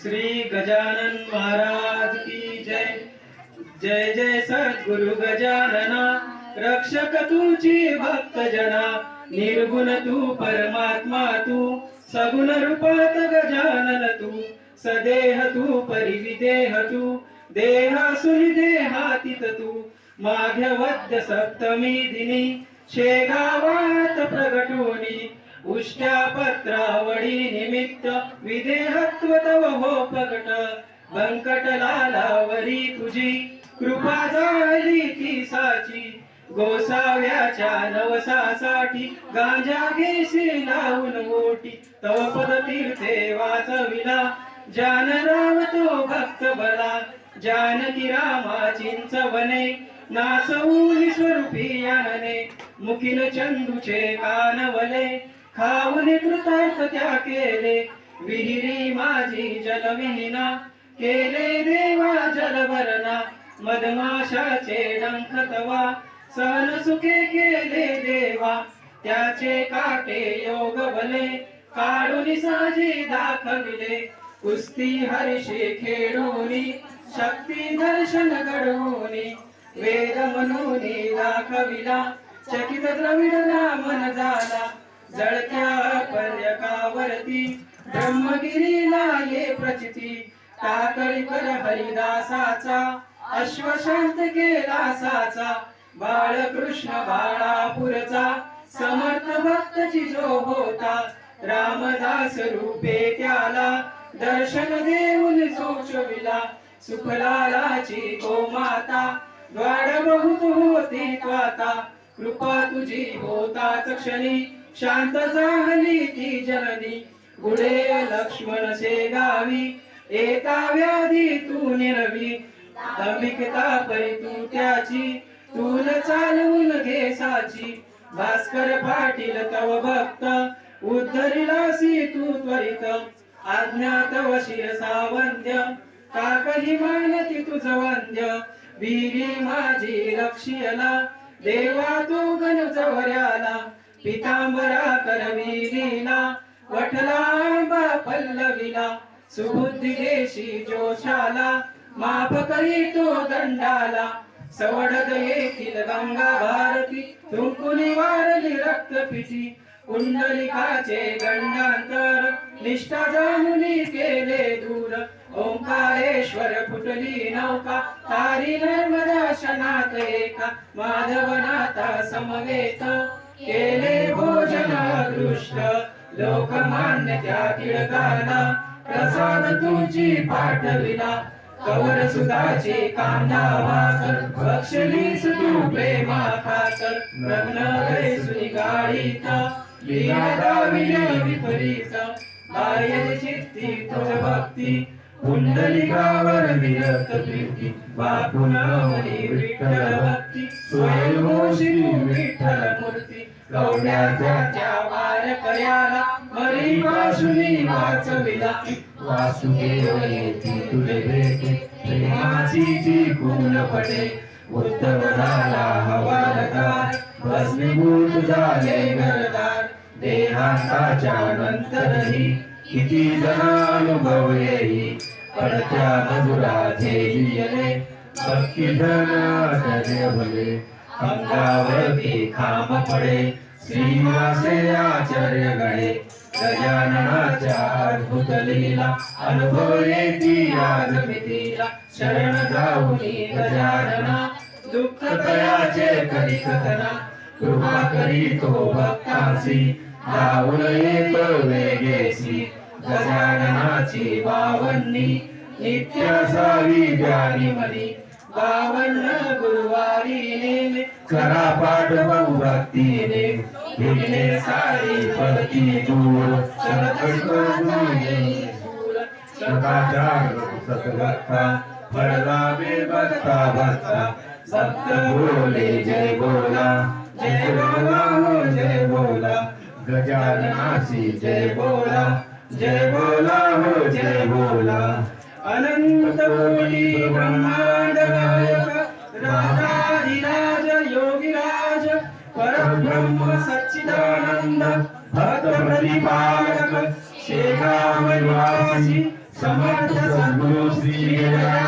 श्री गजानन महाराज की जय। जय जय सद्गुरु गजानना, रक्षक तुझी भक्त जना। निर्गुण तू परमात्मा तू, सगुण रूपात गजानन तू। सदेह तू परिविदेह तू, देहासुरी देहातीत तू। माघवद्य सप्तमी दिनी, शेगावात प्रगटोनी। उष्ट्या पत्रावळी निमित्त, विदेहत्व तव हो प्रगट। व्यंकटलालावरी तुझी, कृपा झाली ती साची। गोसाव्याच्या नवसासाठी, गांजा घेसी लावून ओटी। तव पद तीर्थे वाचविला, जानराव तो भक्त बला। जानकी रामा चिंचवने, नासवून स्वरूपी आणने। मुखीन चंदूचे कानवले, खाऊन कृतार्थ त्या केले। विहिरी माझी जलविहीना, केले देवा जलभरणा। मधमाशाचे डंख तवा, सहन सुखे केले देवा। त्याचे काटे योग बले, काढून साजी दाखविले। कुस्ती हर्षे खेळूनी, शक्ती दर्शन घडवूनी। वेद म्हणून दाखविला, चकित द्रविड ब्राह्मण झाला। जळक्या पर्यकावरती, ब्रह्मगिरीला ये प्रचिती। टाकळी कर हरिदासाचा, अश्वशांत केला साचा। बाळकृष्ण बाळापूरचा, समर्थ भक्तची जो होता। रामदास रूपे त्याला, दर्शन देऊन चोचविला। सुखलालाची गोमाता, द्वार बहुत होती त्वाता। कृपा तुझी होताच क्षणी, शांत झाली ती जननी। पुढे लक्ष्मण शेगावी, एका व्याधी तू निरवी। अंबिकता परी तू त्याची, तून चालवून घे साची। भास्कर पाटील तव भक्त, उद्धरिलासी तू त्वरित। अज्ञात शिरसा वंद्य, टाकली मानती तुझ वंद्य। वीरी माझी रक्षियला, देवा तू गण जवऱ्याला। पितांबरा करविलीला, वठला आंबा पल्लविला। सुबुद्धी देशी जोशाला, माफ करी तो दंडाला। सवडद येथील गंगा भारती, तुंकुनी वारली रक्तपिठी। पुंडलिकाचे गंडांतर, निष्ठा जाणुनी केले दूर। ओंकारेश्वर फुटली नौका, तारी नर्मदा शनात एका। माधवनाथा समवेत, केले भोजन दृष्ट। लोकमान्य त्या टिळकाला, प्रसाद तुझी पाठविला। कवर सुताची कांदा भाकर, बक्षलीस तू प्रेमा खातर। लग्न सुनी गाडीत, लिहादा विपरीत। बाह्य चित्ती तुझ भक्ती, पुंडलिकावर विरक्त प्रीती। बापुन मनी विठ्ठल भक्ती, स्वयंभूषी विठ्ठल मूर्ती। कवड्याच्या वार कर्याला, मरी वासुनी वाचविला। वासुदेव येती तुझे भेटे, प्रेमाची जी पूर्ण पटे। उद्धव झाला हवालदार, भस्मीभूत झाले घरदार। देहांताच्या नंतरही, किती जनानुभव येई। पडत्या मजुराचे जियले, भक्ती धन आचार्य भले। अंगावरती खांब पडे, श्रीनिवासे आचार्य गणे। गजाननाच्या अद्भुत लीला, अनुभव येती आज मितीला। शरण जाऊनी गजानना, दुःख तयाचे करी कथना। कृपा करी तो भक्तासी, धावून येतो वेगेसी। गजाननाची बावन्नी, नित्य असावी ध्यानी मनी। 52 गुरुवारी नेमे, करा पाठ बहु भक्तीने। भिडले सारी पडती दूर, सतकटो दूर। सदाचार सतभक्ता, फळलावे भक्ता भक्ता। भक्त बोले जय बोला, जय बोला हो जय बोला। गजाननाची जय बोला, जय बोला हो जय बोला। अनंत कोटी ब्रह्मांड नायक, राजाधिराज योगीराज। परब्रह्म सच्चिदानंद, भक्त प्रतिपालक। शेगाव निवासी, समर्थ सद्गुरु श्री गजानन